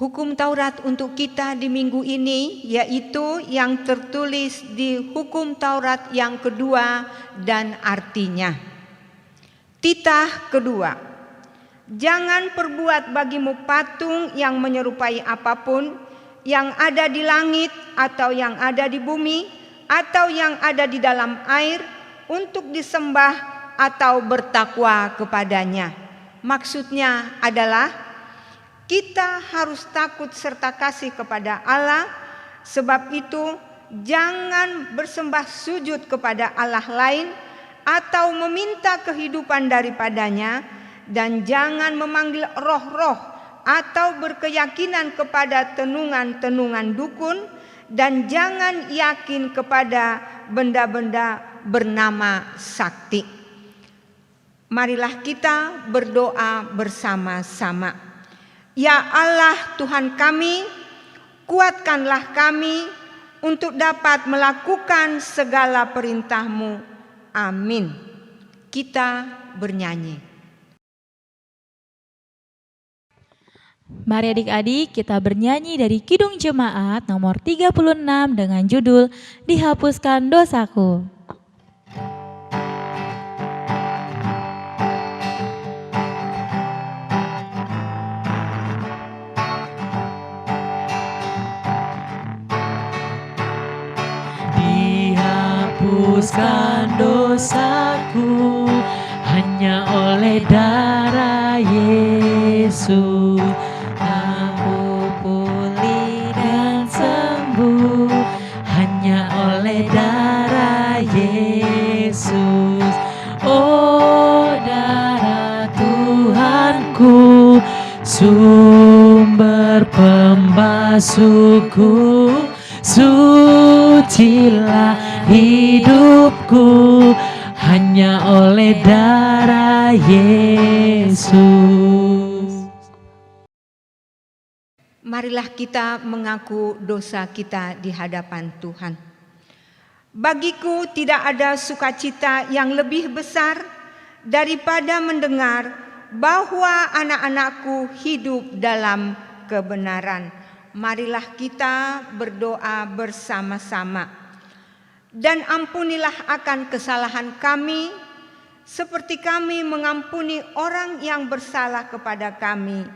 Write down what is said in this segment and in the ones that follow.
Hukum Taurat untuk kita di minggu ini yaitu yang tertulis di Hukum Taurat yang kedua dan artinya. Titah kedua, jangan perbuat bagimu patung yang menyerupai apapun yang ada di langit atau yang ada di bumi atau yang ada di dalam air untuk disembah atau bertakwa kepadanya. Maksudnya adalah kita harus takut serta kasih kepada Allah. Sebab itu jangan bersembah sujud kepada Allah lain atau meminta kehidupan daripadanya, dan jangan memanggil roh-roh atau berkeyakinan kepada tenungan-tenungan dukun, dan jangan yakin kepada benda-benda bernama sakti. Marilah kita berdoa bersama-sama. Ya Allah Tuhan kami, kuatkanlah kami untuk dapat melakukan segala perintah-Mu. Amin. Kita bernyanyi. Mari adik-adik kita bernyanyi dari Kidung Jemaat nomor 36 dengan judul Dihapuskan Dosaku. Dihapuskan dosaku hanya oleh darah Yesus. Aku pulih dan sembuh hanya oleh darah Yesus. Oh darah Tuhanku, sumber pembasuhku, sucilah hidupku hanya oleh darah Yesus. Marilah kita mengaku dosa kita di hadapan Tuhan. Bagiku tidak ada sukacita yang lebih besar daripada mendengar bahwa anak-anakku hidup dalam kebenaran. Marilah kita berdoa bersama-sama. Dan ampunilah akan kesalahan kami, seperti kami mengampuni orang yang bersalah kepada kami.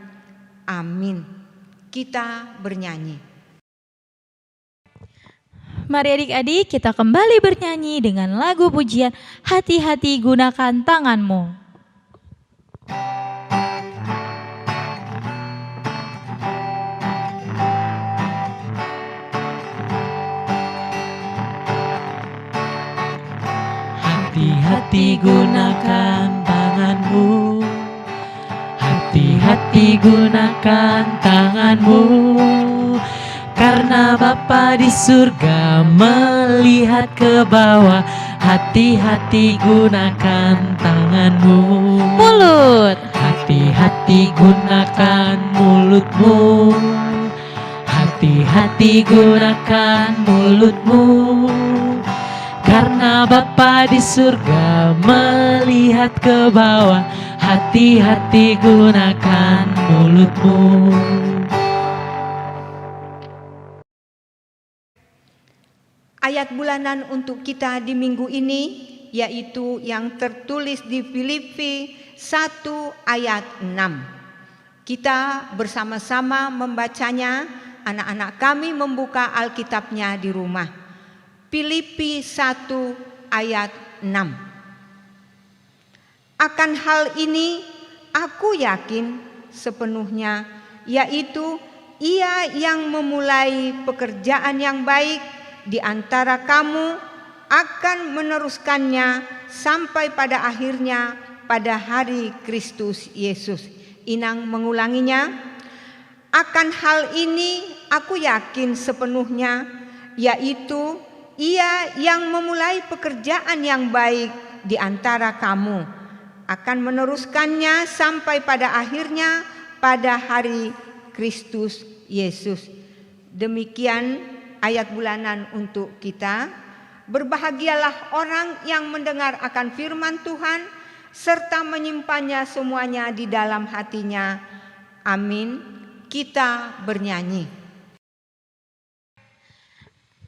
Amin. Kita bernyanyi. Mari adik-adik kita kembali bernyanyi dengan lagu pujian Hati-hati Gunakan Tanganmu. Hati-hati gunakan tanganmu, hati-hati gunakan tanganmu, karena Bapa di surga melihat ke bawah. Hati-hati gunakan tanganmu. Mulut. Hati-hati gunakan mulutmu, hati-hati gunakan mulutmu, karena Bapa di surga melihat ke bawah. Hati-hati gunakan mulutmu. Ayat bulanan untuk kita di minggu ini yaitu yang tertulis di Filipi 1 ayat 6. Kita bersama-sama membacanya, anak-anak kami membuka Alkitabnya di rumah. Filipi 1 ayat 6. Akan hal ini aku yakin sepenuhnya, yaitu Ia yang memulai pekerjaan yang baik di antara kamu akan meneruskannya sampai pada akhirnya pada hari Kristus Yesus. Inang mengulanginya. Akan hal ini aku yakin sepenuhnya, yaitu Ia yang memulai pekerjaan yang baik di antara kamu akan meneruskannya sampai pada akhirnya pada hari Kristus Yesus. Demikian ayat bulanan untuk kita. Berbahagialah orang yang mendengar akan firman Tuhan serta menyimpannya semuanya di dalam hatinya. Amin. kita bernyanyi.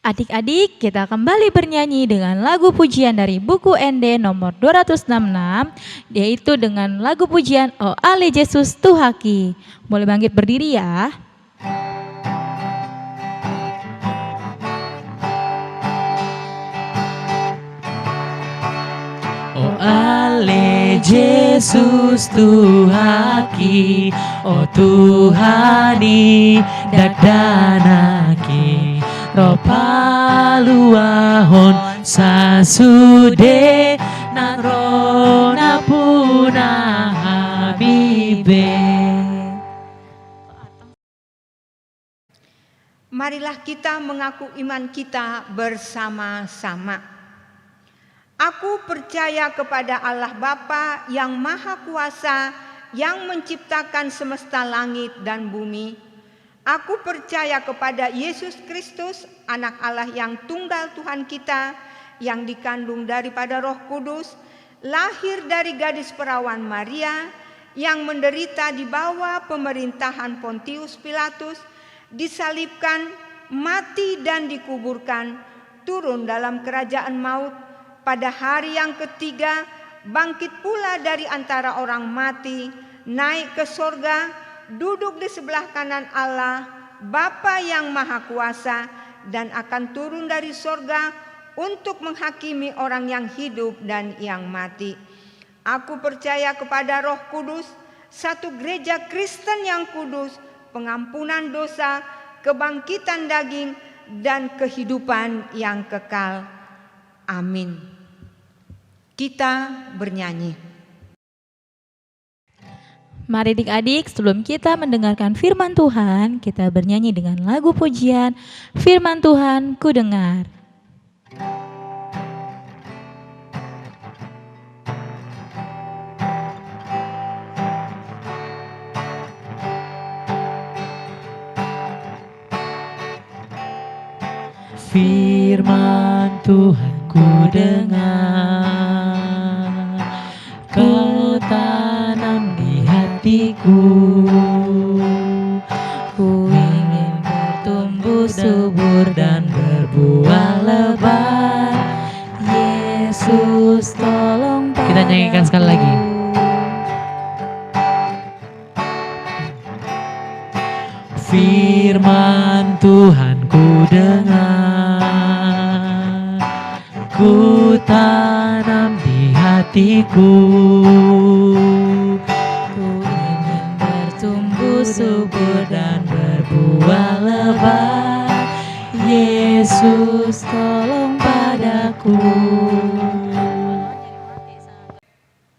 Adik-adik, kita kembali bernyanyi dengan lagu pujian dari buku ND nomor 266, yaitu dengan lagu pujian O Ale Yesus Tuhaki. Boleh bangkit berdiri ya. O Ale Yesus Tuhaki, O Tuhani dadanaki, Roh paluahon sasude nang rona puna habibe. Marilah kita mengaku iman kita bersama-sama. Aku percaya kepada Allah Bapa yang Maha Kuasa, yang menciptakan semesta langit dan bumi. Aku percaya kepada Yesus Kristus, anak Allah yang tunggal Tuhan kita, yang dikandung daripada Roh Kudus, lahir dari gadis perawan Maria, yang menderita di bawah pemerintahan Pontius Pilatus, disalibkan, mati dan dikuburkan, turun dalam kerajaan maut, pada hari yang ketiga bangkit pula dari antara orang mati, naik ke sorga, duduk di sebelah kanan Allah, Bapa yang Maha Kuasa, dan akan turun dari sorga untuk menghakimi orang yang hidup dan yang mati. Aku percaya kepada Roh Kudus, satu gereja Kristen yang kudus, pengampunan dosa, kebangkitan daging, dan kehidupan yang kekal. Amin. Kita bernyanyi. Mari adik-adik, sebelum kita mendengarkan firman Tuhan, kita bernyanyi dengan lagu pujian Firman Tuhan Ku Dengar. Firman Tuhan ku dengar, Kau tanam di hatiku. Ku ingin bertumbuh subur dan berbuah lebat. Yesus tolong padaku. Kita nyanyikan sekali lagi. Firman Tuhan ku dengar, ku tanam di hatiku. Ku ingin bertumbuh subur dan berbuah lebat. Yesus tolong padaku.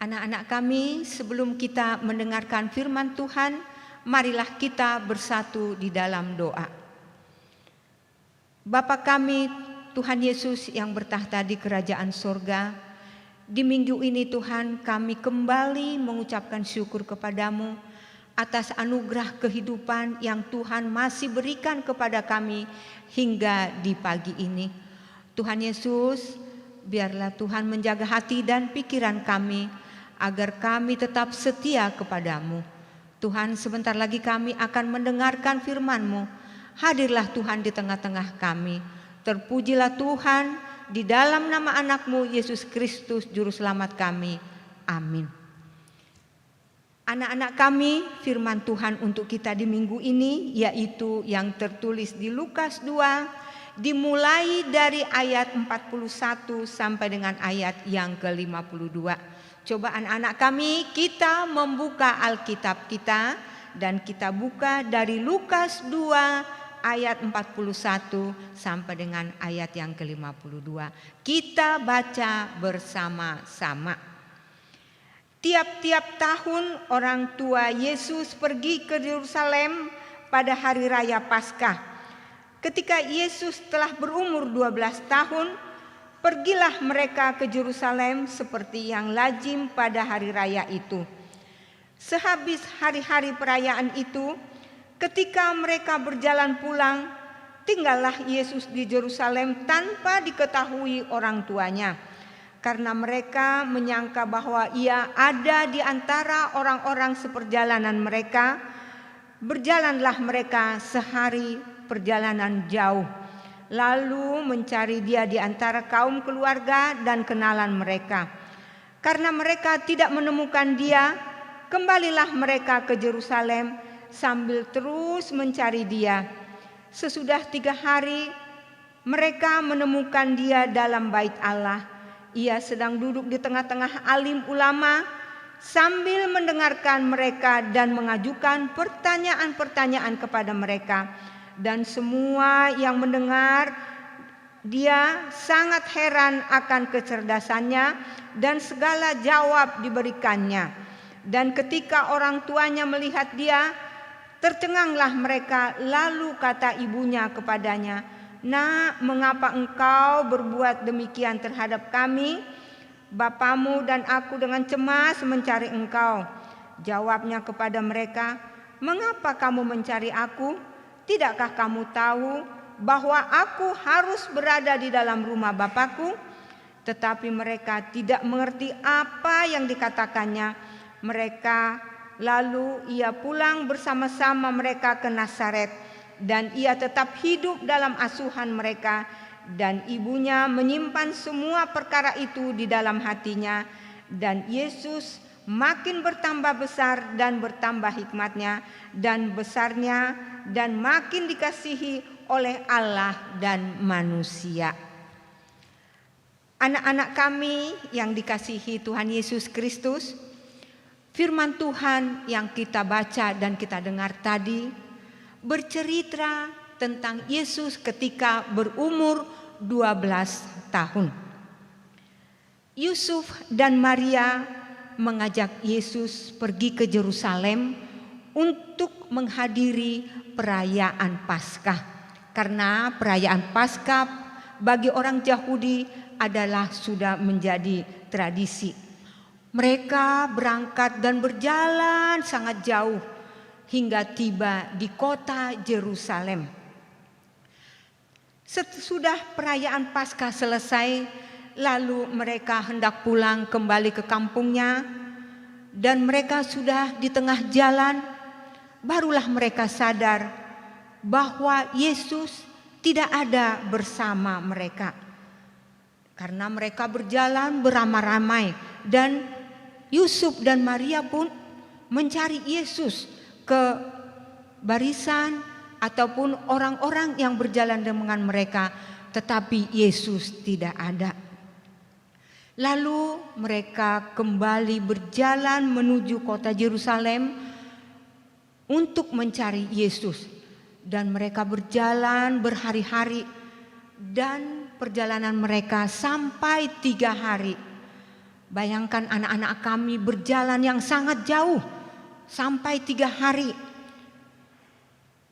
Anak-anak kami, sebelum kita mendengarkan firman Tuhan, marilah kita bersatu di dalam doa. Bapa kami, Tuhan Yesus yang bertahta di kerajaan sorga, di minggu ini Tuhan kami kembali mengucapkan syukur kepadamu atas anugerah kehidupan yang Tuhan masih berikan kepada kami hingga di pagi ini. Tuhan Yesus, biarlah Tuhan menjaga hati dan pikiran kami agar kami tetap setia kepadamu. Tuhan, sebentar lagi kami akan mendengarkan firman-Mu. Hadirlah Tuhan di tengah-tengah kami. Terpujilah Tuhan di dalam nama anak-Mu Yesus Kristus Juru Selamat kami. Amin. Anak-anak kami, firman Tuhan untuk kita di minggu ini yaitu yang tertulis di Lukas 2, dimulai dari ayat 41 sampai dengan ayat yang ke-52. Coba anak-anak kami, kita membuka Alkitab kita dan kita buka dari Lukas 2 ayat 41 sampai dengan ayat yang ke-52. Kita baca bersama-sama. Tiap-tiap tahun orang tua Yesus pergi ke Yerusalem pada hari raya Paskah. Ketika Yesus telah berumur 12 tahun, pergilah mereka ke Yerusalem seperti yang lazim pada hari raya itu. Sehabis hari-hari perayaan itu, ketika mereka berjalan pulang, tinggallah Yesus di Yerusalem tanpa diketahui orang tuanya. Karena mereka menyangka bahwa ia ada di antara orang-orang seperjalanan mereka. Berjalanlah mereka sehari perjalanan jauh, lalu mencari dia di antara kaum keluarga dan kenalan mereka. Karena mereka tidak menemukan dia, kembalilah mereka ke Yerusalem sambil terus mencari dia. Sesudah 3 hari, mereka menemukan dia dalam bait Allah. Ia sedang duduk di tengah-tengah alim ulama sambil mendengarkan mereka dan mengajukan pertanyaan-pertanyaan kepada mereka. Dan semua yang mendengar dia sangat heran akan kecerdasannya dan segala jawab diberikannya. Dan ketika orang tuanya melihat dia, tercenganglah mereka. Lalu kata ibunya kepadanya, "Nak, mengapa engkau berbuat demikian terhadap kami? Bapamu dan aku dengan cemas mencari engkau." Jawabnya kepada mereka, "Mengapa kamu mencari aku? Tidakkah kamu tahu bahwa aku harus berada di dalam rumah Bapakku?" Tetapi mereka tidak mengerti apa yang dikatakannya. Lalu ia pulang bersama-sama mereka ke Nazaret, dan ia tetap hidup dalam asuhan mereka. Dan ibunya menyimpan semua perkara itu di dalam hatinya. Dan Yesus makin bertambah besar dan bertambah hikmatnya dan besarnya, dan makin dikasihi oleh Allah dan manusia. Anak-anak kami yang dikasihi Tuhan Yesus Kristus, firman Tuhan yang kita baca dan kita dengar tadi bercerita tentang Yesus ketika berumur 12 tahun. Yusuf dan Maria mengajak Yesus pergi ke Yerusalem untuk menghadiri perayaan Paskah. Karena perayaan Paskah bagi orang Yahudi adalah sudah menjadi tradisi. Mereka berangkat dan berjalan sangat jauh hingga tiba di kota Yerusalem. Sesudah perayaan Paskah selesai, lalu mereka hendak pulang kembali ke kampungnya, dan mereka sudah di tengah jalan, barulah mereka sadar bahwa Yesus tidak ada bersama mereka. Karena mereka berjalan beramai-ramai, dan Yusuf dan Maria pun mencari Yesus ke barisan ataupun orang-orang yang berjalan dengan mereka, tetapi Yesus tidak ada. Lalu mereka kembali berjalan menuju kota Yerusalem untuk mencari Yesus, dan mereka berjalan berhari-hari, dan perjalanan mereka sampai 3 hari. Bayangkan anak-anak kami berjalan yang sangat jauh sampai 3 hari.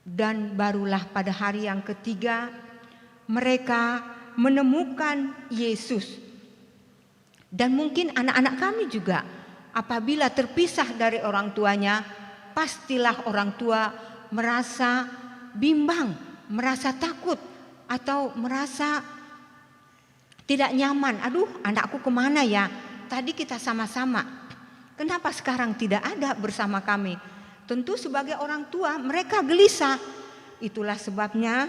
Dan barulah pada hari yang ketiga mereka menemukan Yesus. Dan mungkin anak-anak kami juga apabila terpisah dari orang tuanya, pastilah orang tua merasa bimbang, merasa takut, atau merasa tidak nyaman. Aduh, anakku kemana ya? Tadi kita sama-sama, kenapa sekarang tidak ada bersama kami? Tentu sebagai orang tua mereka gelisah. Itulah sebabnya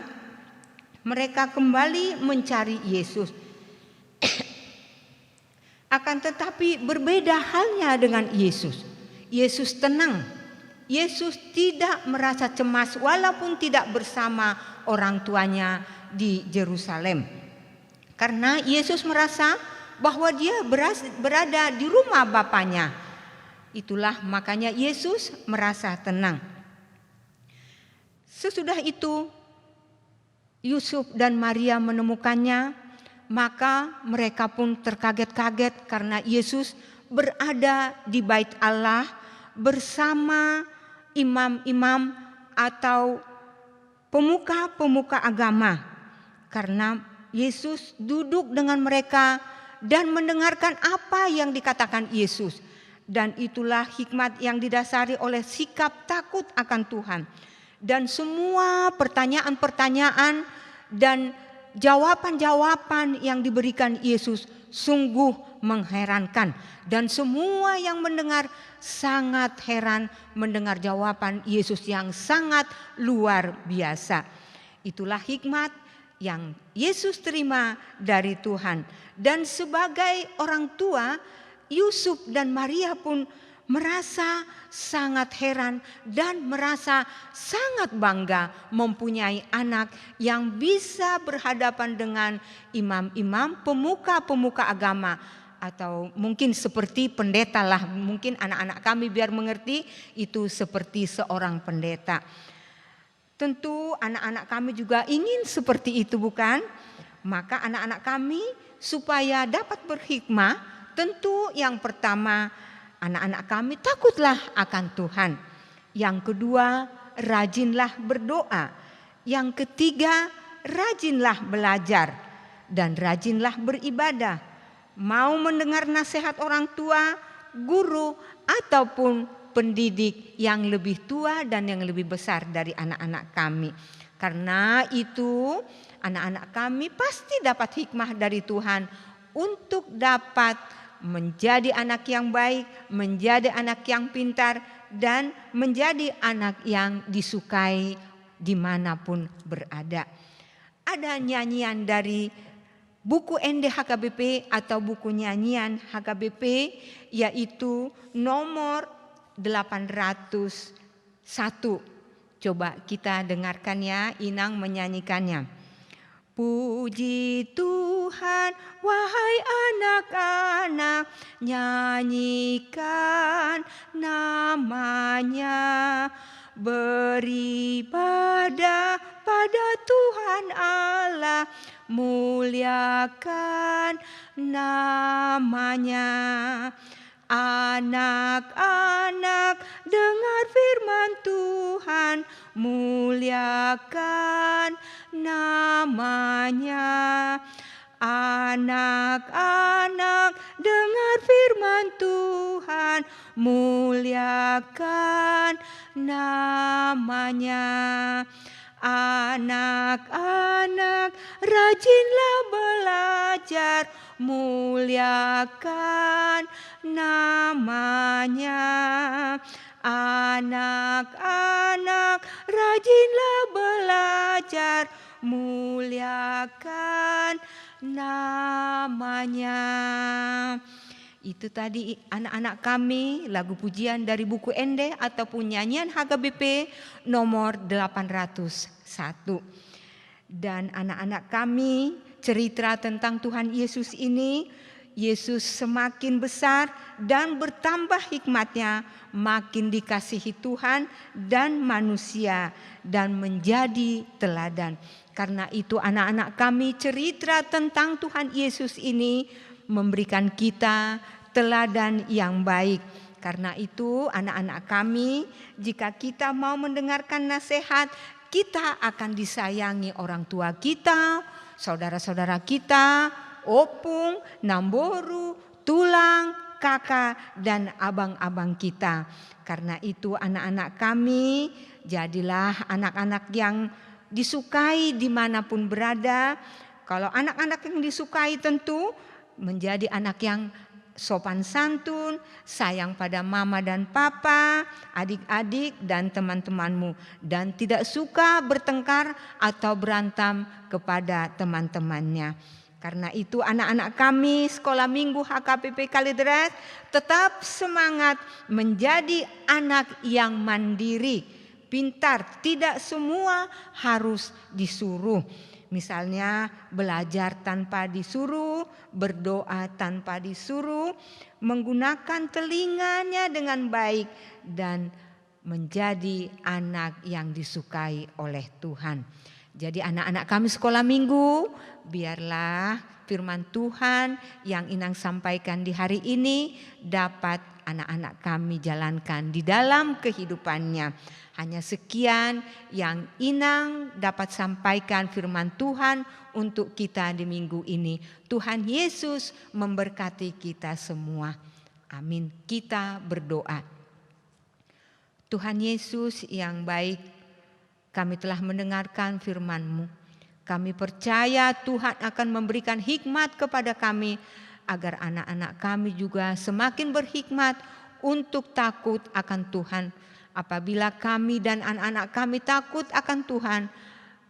mereka kembali mencari Yesus. Akan tetapi berbeda halnya dengan Yesus. Yesus tenang. Yesus tidak merasa cemas walaupun tidak bersama orang tuanya di Yerusalem. Karena Yesus merasa bahwa dia berada di rumah Bapaknya. Itulah makanya Yesus merasa tenang. Sesudah itu Yusuf dan Maria menemukannya, maka mereka pun terkaget-kaget karena Yesus berada di bait Allah bersama imam-imam atau pemuka-pemuka agama. Karena Yesus duduk dengan mereka dan mendengarkan apa yang dikatakan Yesus. Dan itulah hikmat yang didasari oleh sikap takut akan Tuhan. Dan semua pertanyaan-pertanyaan dan jawaban-jawaban yang diberikan Yesus sungguh mengherankan. Dan semua yang mendengar sangat heran mendengar jawaban Yesus yang sangat luar biasa. Itulah hikmat yang Yesus terima dari Tuhan. Dan sebagai orang tua, Yusuf dan Maria pun merasa sangat heran dan merasa sangat bangga mempunyai anak yang bisa berhadapan dengan imam-imam, pemuka-pemuka agama, atau mungkin seperti pendeta lah. Mungkin anak-anak kami biar mengerti itu seperti seorang pendeta. Tentu anak-anak kami juga ingin seperti itu, bukan? Maka anak-anak kami supaya dapat berhikmah, tentu yang pertama anak-anak kami takutlah akan Tuhan. Yang kedua, rajinlah berdoa. Yang ketiga, rajinlah belajar dan rajinlah beribadah. Mau mendengar nasihat orang tua, guru, ataupun pendidik yang lebih tua dan yang lebih besar dari anak-anak kami. Karena itu anak-anak kami pasti dapat hikmah dari Tuhan untuk dapat menjadi anak yang baik, menjadi anak yang pintar, dan menjadi anak yang disukai dimanapun berada. Ada nyanyian dari buku ND HKBP atau buku nyanyian HKBP, yaitu nomor 801. Coba kita dengarkan ya, Inang menyanyikannya. Puji Tuhan, wahai anak-anak, nyanyikan namanya. Beribadah pada Tuhan Allah, muliakan namanya. Anak-anak, dengar firman Tuhan, muliakan namanya. Anak-anak, dengar firman Tuhan, muliakan namanya. Anak-anak, rajinlah belajar, muliakan namanya. Anak-anak, rajinlah belajar, muliakan namanya. Itu tadi anak-anak kami lagu pujian dari buku ND ataupun nyanyian HKBP nomor 801. Dan anak-anak kami cerita tentang Tuhan Yesus ini, Yesus semakin besar dan bertambah hikmatnya, makin dikasihi Tuhan dan manusia dan menjadi teladan. Karena itu anak-anak kami cerita tentang Tuhan Yesus ini memberikan kita teladan yang baik. Karena itu anak-anak kami, jika kita mau mendengarkan nasihat, kita akan disayangi orang tua kita, saudara-saudara kita, opung, namboru, tulang, kakak, dan abang-abang kita. Karena itu anak-anak kami, jadilah anak-anak yang disukai dimanapun berada. Kalau anak-anak yang disukai tentu menjadi anak yang sopan santun, sayang pada mama dan papa, adik-adik dan teman-temanmu, dan tidak suka bertengkar atau berantem kepada teman-temannya. Karena itu anak-anak kami sekolah minggu HKBP Kalideres tetap semangat menjadi anak yang mandiri, pintar, tidak semua harus disuruh. Misalnya belajar tanpa disuruh, berdoa tanpa disuruh, menggunakan telinganya dengan baik, dan menjadi anak yang disukai oleh Tuhan. Jadi anak-anak kami sekolah minggu, biarlah firman Tuhan yang Inang sampaikan di hari ini dapat anak-anak kami jalankan di dalam kehidupannya. Hanya sekian yang Inang dapat sampaikan firman Tuhan untuk kita di minggu ini. Tuhan Yesus memberkati kita semua. Amin. Kita berdoa. Tuhan Yesus yang baik, kami telah mendengarkan firman-Mu. Kami percaya Tuhan akan memberikan hikmat kepada kami agar anak-anak kami juga semakin berhikmat untuk takut akan Tuhan. Apabila kami dan anak-anak kami takut akan Tuhan,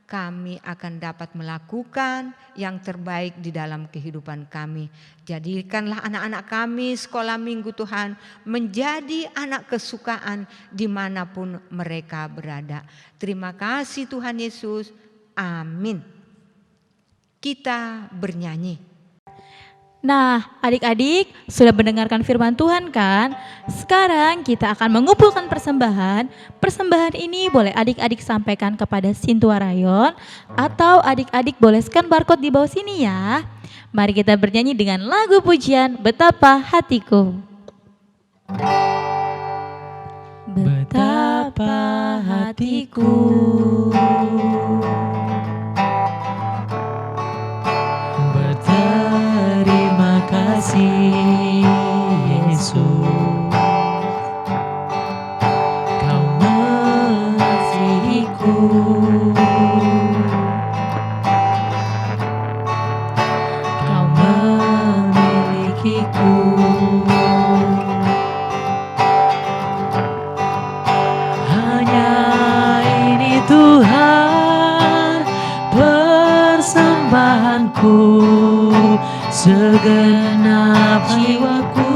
kami akan dapat melakukan yang terbaik di dalam kehidupan kami. Jadikanlah anak-anak kami sekolah minggu Tuhan menjadi anak kesukaan dimanapun mereka berada. Terima kasih Tuhan Yesus. Amin. Kita bernyanyi. Nah, adik-adik sudah mendengarkan firman Tuhan kan? Sekarang kita akan mengumpulkan persembahan. Persembahan ini boleh adik-adik sampaikan kepada Sintua Rayon atau adik-adik boleh scan barcode di bawah sini ya. Mari kita bernyanyi dengan lagu pujian Betapa Hatiku. Betapa hatiku berterima kasih Yesus, Kau mengasihiku, Kau memilikiku. Hanya ini Tuhan persembahanku, segenap jiwaku,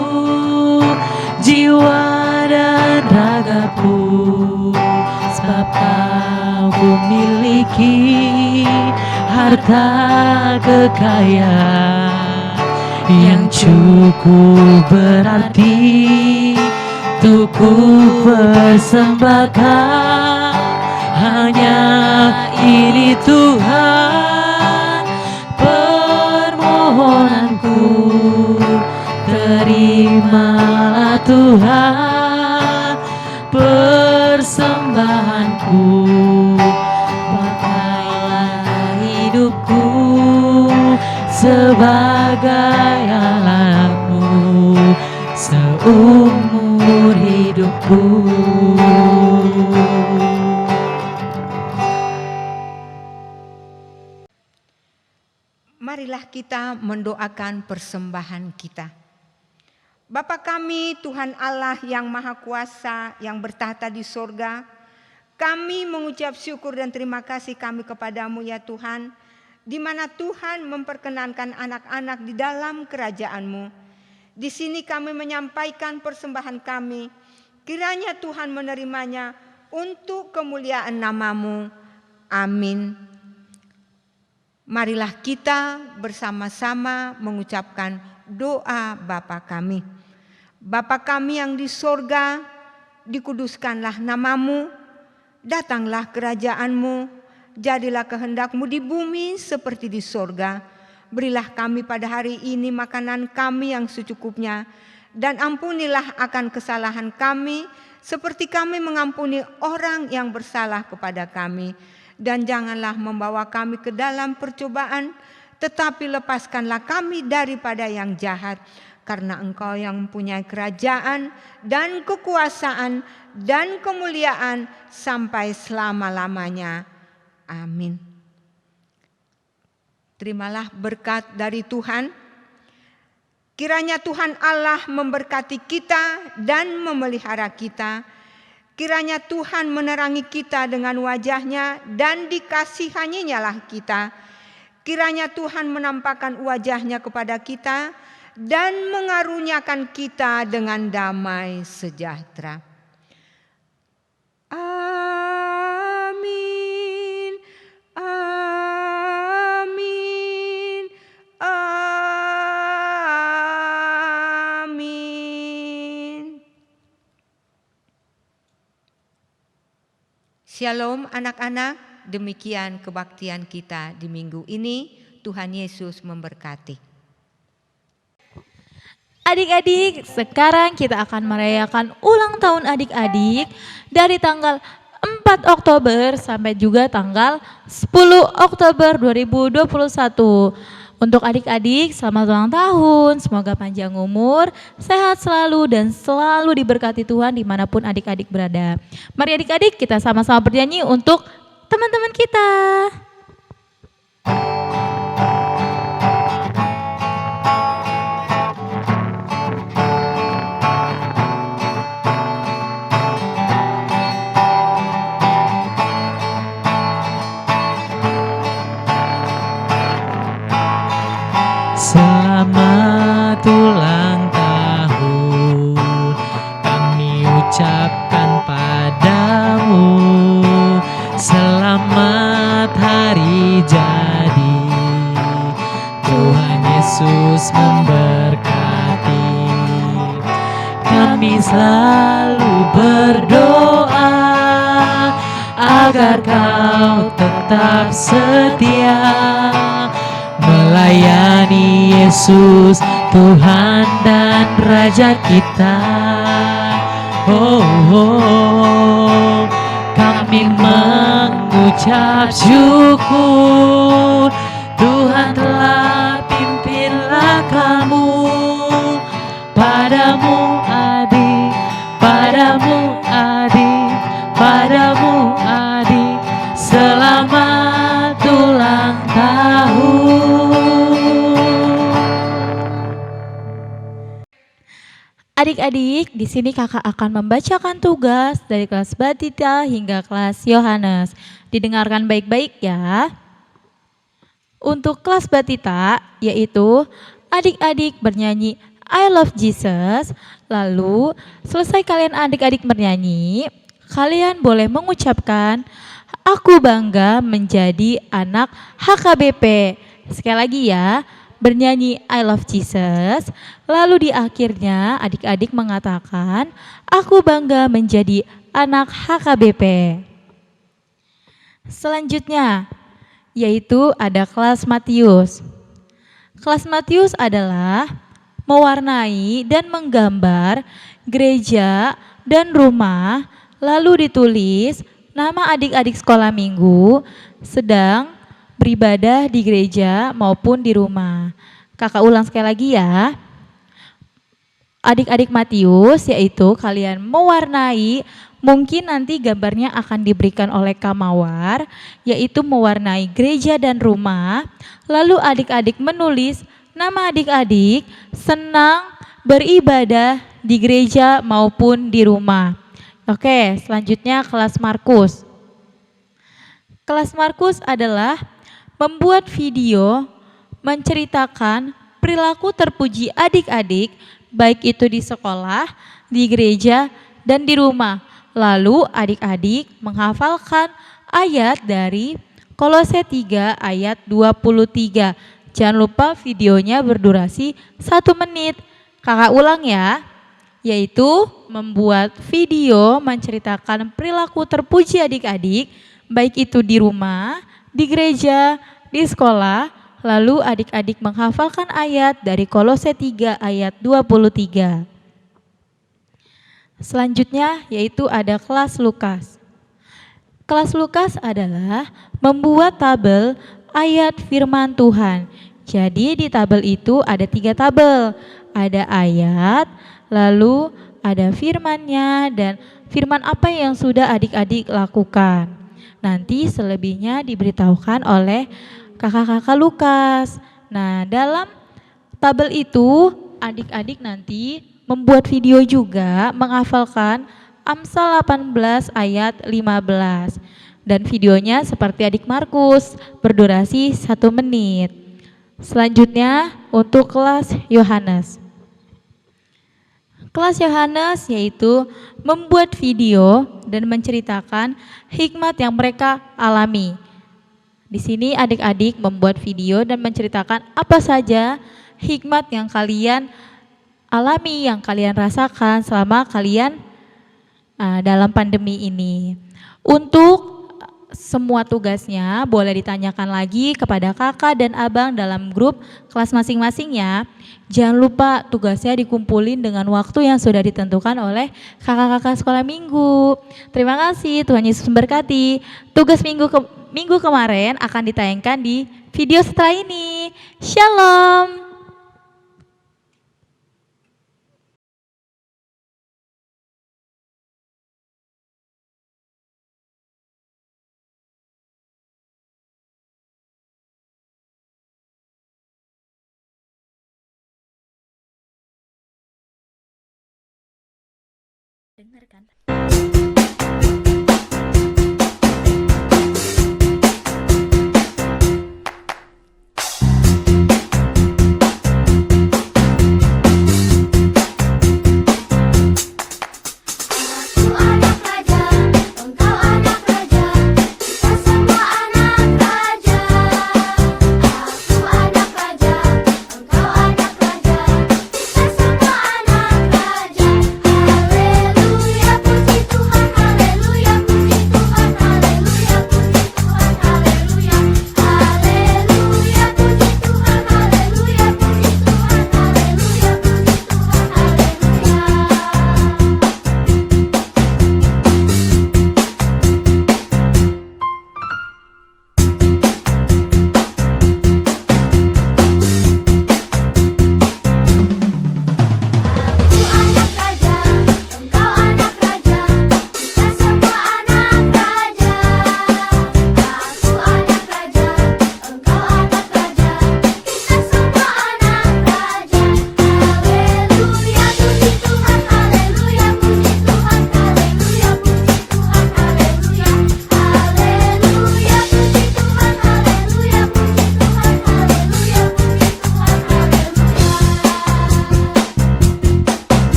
jiwa dan ragaku, sebab Kau memiliki harta kekayaan yang cukup berarti untuk ku persembahkan. Hanya ini Tuhan permohonanku, terimalah Tuhan persembahanku, pakailah hidupku sebagai alatmu seumur hidupku. Marilah kita mendoakan persembahan kita. Bapa kami, Tuhan Allah yang Maha Kuasa, yang bertahta di sorga, kami mengucap syukur dan terima kasih kami kepadamu ya Tuhan, di mana Tuhan memperkenankan anak-anak di dalam kerajaan-Mu. Di sini kami menyampaikan persembahan kami, kiranya Tuhan menerimanya untuk kemuliaan nama-Mu. Amin. Marilah kita bersama-sama mengucapkan doa Bapa kami. Bapa kami yang di sorga, dikuduskanlah nama-Mu, datanglah kerajaan-Mu, jadilah kehendak-Mu di bumi seperti di sorga. Berilah kami pada hari ini makanan kami yang secukupnya, dan ampunilah akan kesalahan kami, seperti kami mengampuni orang yang bersalah kepada kami. Dan janganlah membawa kami ke dalam percobaan, tetapi lepaskanlah kami daripada yang jahat. Karena Engkau yang mempunyai kerajaan dan kekuasaan dan kemuliaan sampai selama-lamanya. Amin. Terimalah berkat dari Tuhan. Kiranya Tuhan Allah memberkati kita dan memelihara kita. Kiranya Tuhan menerangi kita dengan wajah-Nya dan dikasihaninya kita. Kiranya Tuhan menampakkan wajah-Nya kepada kita dan mengaruniakan kita dengan damai sejahtera. Amin. Amin. Amin. Shalom anak-anak, demikian kebaktian kita di minggu ini. Tuhan Yesus memberkati. Adik-adik, sekarang kita akan merayakan ulang tahun adik-adik dari tanggal 4 Oktober sampai juga tanggal 10 Oktober 2021. Untuk adik-adik, selamat ulang tahun, semoga panjang umur, sehat selalu dan selalu diberkati Tuhan dimanapun adik-adik berada. Mari adik-adik kita sama-sama bernyanyi untuk teman-teman kita. jadi. Tuhan Yesus memberkati. Kami selalu berdoa agar kau tetap setia melayani Yesus, Tuhan dan Raja kita. Oh, oh, kami mengucap syukur, Tuhan telah pimpinlah kamu. Padamu adik, padamu adik, padamu adik, selamat ulang tahun. Adik-adik, di sini kakak akan membacakan tugas dari kelas Batita hingga kelas Yohanes. Didengarkan baik-baik ya. Untuk kelas Batita, yaitu adik-adik bernyanyi I Love Jesus. Lalu selesai kalian adik-adik bernyanyi, kalian boleh mengucapkan aku bangga menjadi anak HKBP. Sekali lagi ya, bernyanyi I Love Jesus. Lalu di akhirnya adik-adik mengatakan aku bangga menjadi anak HKBP. Selanjutnya yaitu ada kelas Matius. Kelas Matius adalah mewarnai dan menggambar gereja dan rumah, lalu ditulis nama adik-adik sekolah minggu sedang beribadah di gereja maupun di rumah. Kakak ulang sekali lagi ya. Adik-adik Matius yaitu kalian mewarnai, mungkin nanti gambarnya akan diberikan oleh Kak Mawar, yaitu mewarnai gereja dan rumah, lalu adik-adik menulis nama adik-adik senang beribadah di gereja maupun di rumah. Oke, selanjutnya kelas Markus. Kelas Markus adalah membuat video menceritakan perilaku terpuji adik-adik, baik itu di sekolah, di gereja, dan di rumah. Lalu adik-adik menghafalkan ayat dari Kolose 3 ayat 23. Jangan lupa videonya berdurasi 1 menit. Kakak ulang ya, yaitu membuat video menceritakan perilaku terpuji adik-adik, baik itu di rumah, di gereja, di sekolah. Lalu adik-adik menghafalkan ayat dari Kolose 3 ayat 23. Selanjutnya yaitu ada kelas Lukas. Kelas Lukas adalah membuat tabel ayat firman Tuhan. Jadi di tabel itu ada 3 tabel. Ada ayat, lalu ada firmannya, dan firman apa yang sudah adik-adik lakukan. Nanti selebihnya diberitahukan oleh kakak-kakak Lukas. Nah, dalam tabel itu adik-adik nanti membuat video juga menghafalkan Amsal 18 ayat 15. Dan videonya seperti adik Markus, berdurasi 1 menit. Selanjutnya untuk kelas Yohanes. Kelas Yohanes yaitu membuat video dan menceritakan hikmat yang mereka alami. Di sini adik-adik membuat video dan menceritakan apa saja hikmat yang kalian alami, yang kalian rasakan selama kalian dalam pandemi ini. Untuk semua tugasnya boleh ditanyakan lagi kepada kakak dan abang dalam grup kelas masing-masing ya. Jangan lupa tugasnya dikumpulin dengan waktu yang sudah ditentukan oleh kakak-kakak sekolah minggu. Terima kasih, Tuhan Yesus memberkati. Tugas minggu kemarin akan ditayangkan di video setelah ini. Shalom. Dengarkan. Engkau anak raja, kita semua anak raja.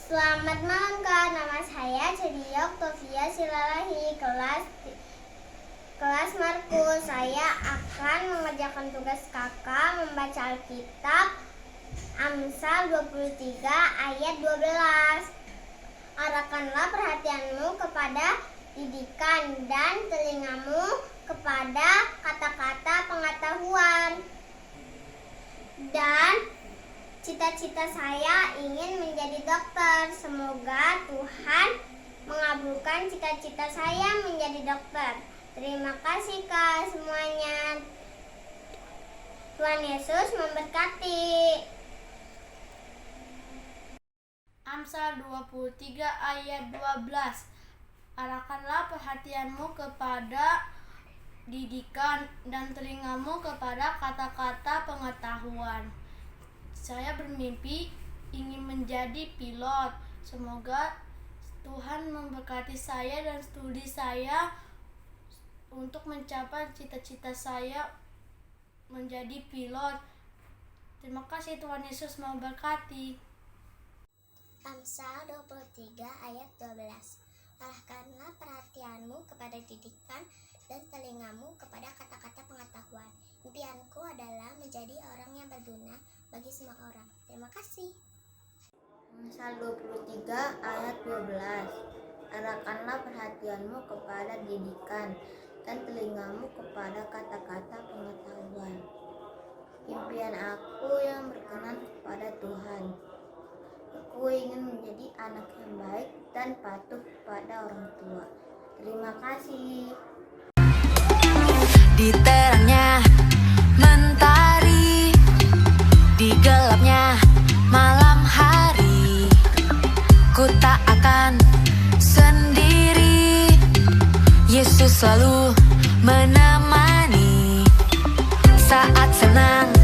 Selamat malam Kak, nama saya Cedia Octavia Silalahi, kelas Markus. Saya akan mengerjakan tugas kakak membaca Alkitab Amsal 23 ayat 12. Arahkanlah perhatianmu kepada didikan dan telingamu kepada kata-kata pengetahuan. Dan cita-cita saya ingin menjadi dokter. Semoga Tuhan mengabulkan cita-cita saya menjadi dokter. Terima kasih Kak semuanya. Tuhan Yesus memberkati. Amsal 23 ayat 12. Arahkanlah perhatianmu kepada didikan dan telingamu kepada kata-kata pengetahuan. Saya bermimpi ingin menjadi pilot. Semoga Tuhan memberkati saya dan studi saya untuk mencapai cita-cita saya menjadi pilot. Terima kasih, Tuhan Yesus memberkati. Amsal 23 ayat 12. Arahkanlah perhatianmu kepada didikan dan telingamu kepada kata-kata pengetahuan. Impianku adalah menjadi orang yang berguna bagi semua orang. Terima kasih. Amsal 23 ayat 12. Arahkanlah perhatianmu kepada didikan dan telingamu kepada kata-kata pengetahuan. Impian aku yang berkenan kepada Tuhan. Aku ingin menjadi anak yang baik dan patuh kepada orang tua. Terima kasih. Di terangnya mentari, di gelapnya malam hari, ku tak akan sendiri. Yesus selalu menemani saat senang